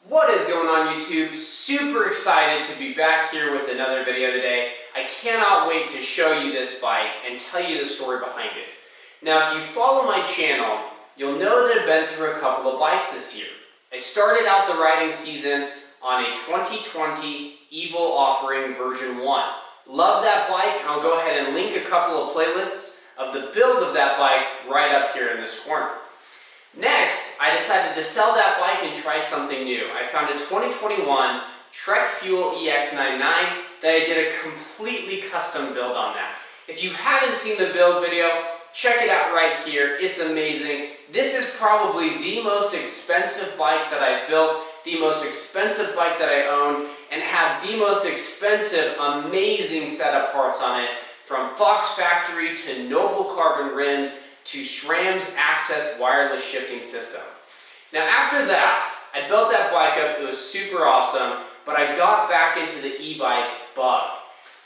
What is going on, YouTube? Super excited to be back here with another video today. I cannot wait to show you this bike and tell you the story behind it. Now, if you follow my channel, you'll know that I've been through a couple of bikes this year. I started out the riding season on a 2020 Evil Offering version 1. Love that bike, and I'll go ahead and link a couple of playlists of the build of that bike right up here in this corner. Next, I decided to sell that bike and try something new. I found a 2021 Trek Fuel EX99 that I did a completely custom build on that. If you haven't seen the build video, check it out right here. It's amazing. This is probably the most expensive bike that I've built, the most expensive bike that I own, and have the most expensive, amazing set of parts on it, from Fox Factory to Noble Carbon rims to SRAM's Access wireless shifting system. Now after that, I built that bike up. It was super awesome, but I got back into the e-bike bug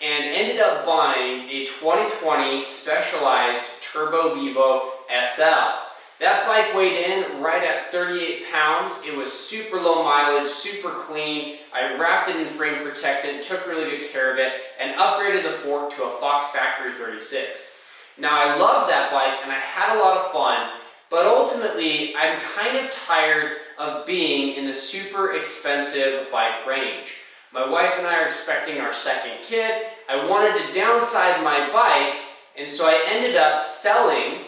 and ended up buying a 2020 Specialized Turbo Levo SL. That bike weighed in right at 38 pounds. It was super low mileage, super clean. I wrapped it in frame protectant, took really good care of it, and upgraded the fork to a Fox Factory 36. Now, I love that bike and I had a lot of fun, but ultimately I'm kind of tired of being in the super expensive bike range. My wife and I are expecting our second kid. I wanted to downsize my bike, and so I ended up selling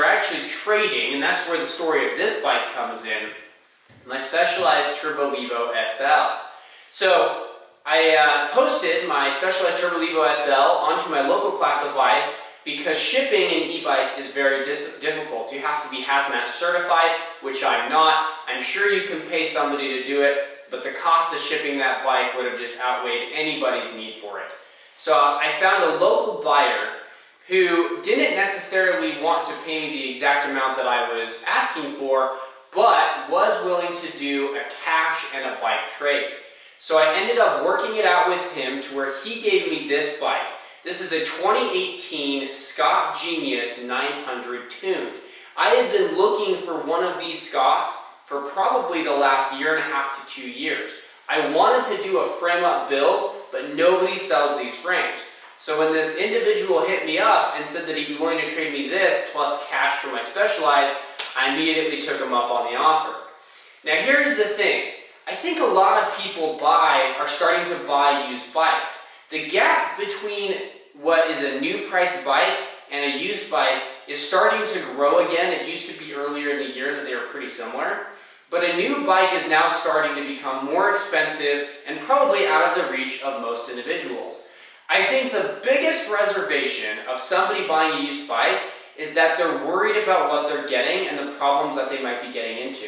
actually trading, and that's where the story of this bike comes in, my Specialized Turbo Levo SL. So I posted my Specialized Turbo Levo SL onto my local classifieds because shipping an e-bike is very difficult. You have to be hazmat certified, which I'm not. I'm sure you can pay somebody to do it, but the cost of shipping that bike would have just outweighed anybody's need for it. So I found a local buyer who didn't necessarily want to pay me the exact amount that I was asking for, but was willing to do a cash and a bike trade. So I ended up working it out with him to where he gave me this bike. This is a 2018 Scott Genius 900 tuned. I had been looking for one of these Scotts for probably the last year and a half to 2 years. I wanted to do a frame-up build, but nobody sells these frames. So when this individual hit me up and said that he'd be willing to trade me this plus cash for my Specialized, I immediately took him up on the offer. Now here's the thing. I think a lot of people are starting to buy used bikes. The gap between what is a new priced bike and a used bike is starting to grow again. It used to be earlier in the year that they were pretty similar. But a new bike is now starting to become more expensive and probably out of the reach of most individuals. I think the biggest reservation of somebody buying a used bike is that they're worried about what they're getting and the problems that they might be getting into.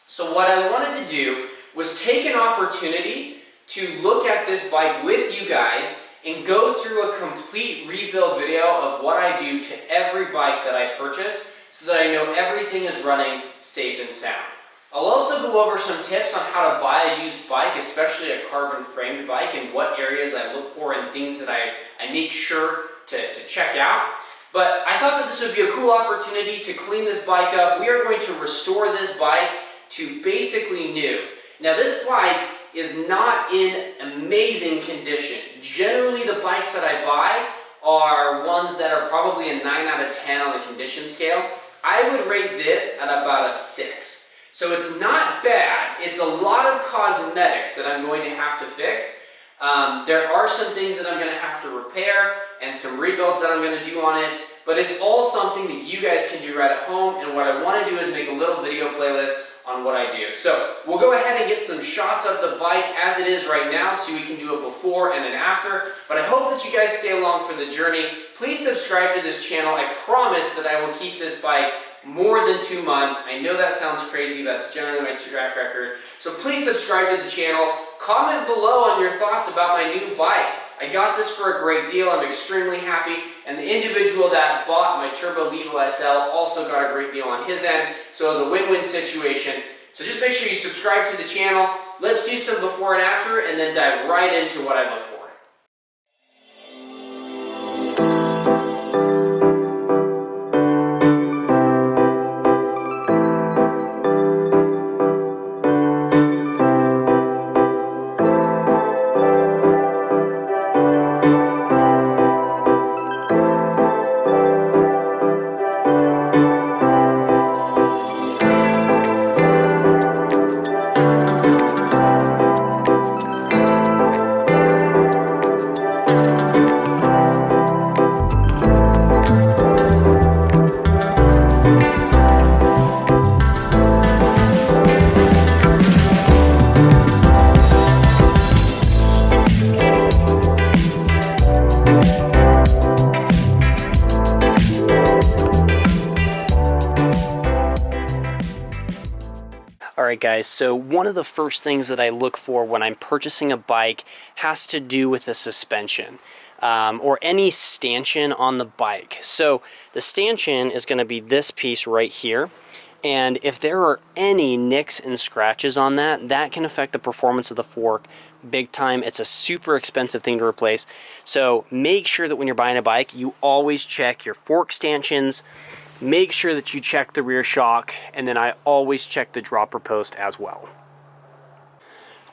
So what I wanted to do was take an opportunity to look at this bike with you guys and go through a complete rebuild video of what I do to every bike that I purchase so that I know everything is running safe and sound. I'll also go over some tips on how to buy a used bike, especially a carbon framed bike, and what areas I look for and things that I make sure to check out. But I thought that this would be a cool opportunity to clean this bike up. We are going to restore this bike to basically new. Now this bike is not in amazing condition. Generally the bikes that I buy are ones that are probably a 9 out of 10 on the condition scale. I would rate this at about a 6. So it's not bad. It's a lot of cosmetics that I'm going to have to fix. There are some things that I'm going to have to repair and some rebuilds that I'm going to do on it, but it's all something that you guys can do right at home, and what I want to do is make a little video playlist on what I do. So we'll go ahead and get some shots of the bike as it is right now so we can do a before and an after, but I hope that you guys stay along for the journey. Please subscribe to this channel. I promise that I will keep this bike more than 2 months. I know that sounds crazy. That's generally my track record. So please subscribe to the channel. Comment below on your thoughts about my new bike. I got this for a great deal. I'm extremely happy. And the individual that bought my Turbo Levo SL also got a great deal on his end. So it was a win-win situation. So just make sure you subscribe to the channel. Let's do some before and after and then dive right into what I look for. guys, so one of the first things that I look for when I'm purchasing a bike has to do with the suspension or any stanchion on the bike. So the stanchion is going to be this piece right here. And if there are any nicks and scratches on that, that can affect the performance of the fork big time. It's a super expensive thing to replace. So make sure that when you're buying a bike, you always check your fork stanchions. Make sure that you check the rear shock, and then I always check the dropper post as well.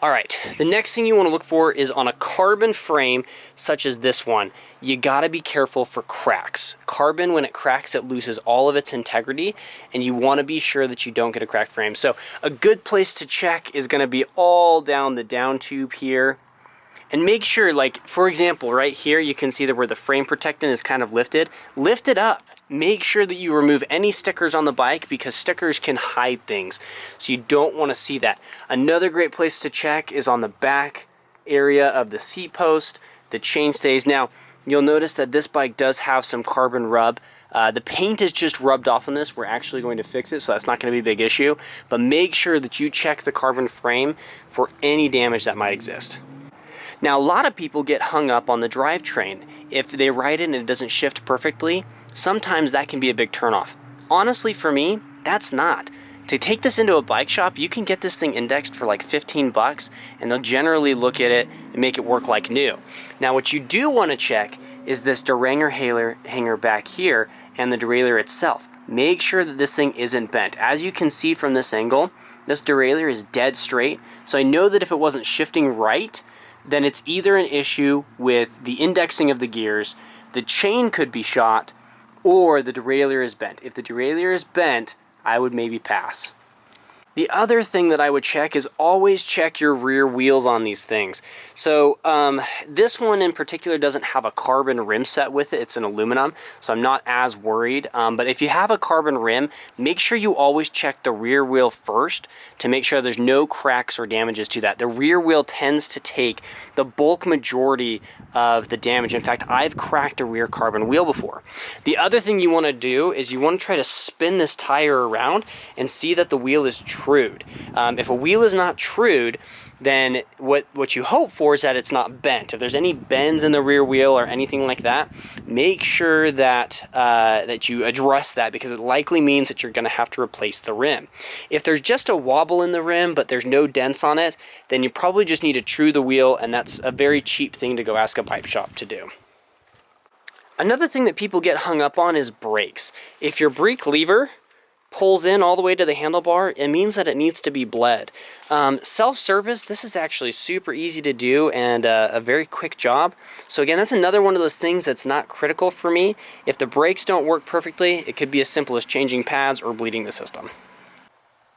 All right, the next thing you want to look for is on a carbon frame such as this one. You got to be careful for cracks. Carbon, when it cracks, it loses all of its integrity, and you want to be sure that you don't get a cracked frame. So a good place to check is going to be all down the down tube here. And make sure, like, for example, right here, you can see that where the frame protectant is kind of lifted. Lift it up. Make sure that you remove any stickers on the bike because stickers can hide things. So you don't want to see that. Another great place to check is on the back area of the seat post, the chainstays. Now, you'll notice that this bike does have some carbon rub. The paint is just rubbed off on this. We're actually going to fix it, so that's not going to be a big issue. But make sure that you check the carbon frame for any damage that might exist. Now, a lot of people get hung up on the drivetrain. If they ride it and it doesn't shift perfectly, sometimes that can be a big turnoff. Honestly, for me, that's not. To take this into a bike shop, you can get this thing indexed for like 15 bucks, and they'll generally look at it and make it work like new. Now, what you do want to check is this derailleur hanger back here and the derailleur itself. Make sure that this thing isn't bent. As you can see from this angle, this derailleur is dead straight, so I know that if it wasn't shifting right, then it's either an issue with the indexing of the gears, the chain could be shot, or the derailleur is bent. If the derailleur is bent, I would maybe pass. The other thing that I would check is always check your rear wheels on these things. So this one in particular doesn't have a carbon rim set with it. It's an aluminum, so I'm not as worried. But if you have a carbon rim, make sure you always check the rear wheel first to make sure there's no cracks or damages to that. The rear wheel tends to take the bulk majority of the damage. In fact, I've cracked a rear carbon wheel before. The other thing you want to do is you want to try to spin this tire around and see that the wheel is trued. If a wheel is not trued, then what you hope for is that it's not bent. If there's any bends in the rear wheel or anything like that, make sure that that you address that, because it likely means that you're going to have to replace the rim. If there's just a wobble in the rim but there's no dents on it, then you probably just need to true the wheel, and that's a very cheap thing to go ask a bike shop to do. Another thing that people get hung up on is brakes. If your brake lever pulls in all the way to the handlebar, it means that it needs to be bled. Self-service, this is actually super easy to do and a very quick job. So again, that's another one of those things that's not critical for me. If the brakes don't work perfectly, it could be as simple as changing pads or bleeding the system.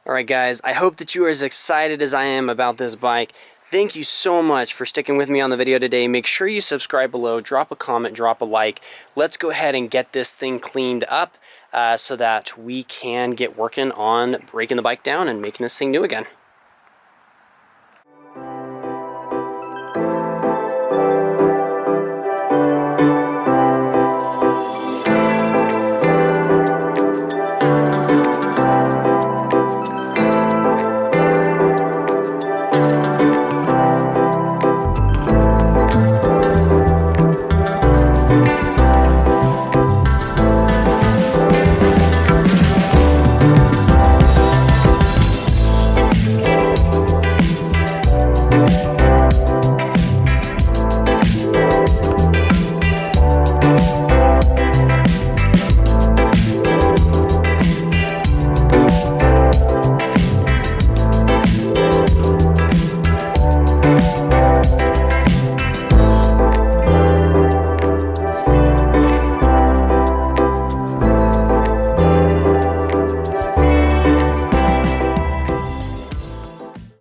Alright guys, I hope that you are as excited as I am about this bike. Thank you so much for sticking with me on the video today. Make sure you subscribe below, drop a comment, drop a like. Let's go ahead and get this thing cleaned up so that we can get working on breaking the bike down and making this thing new again.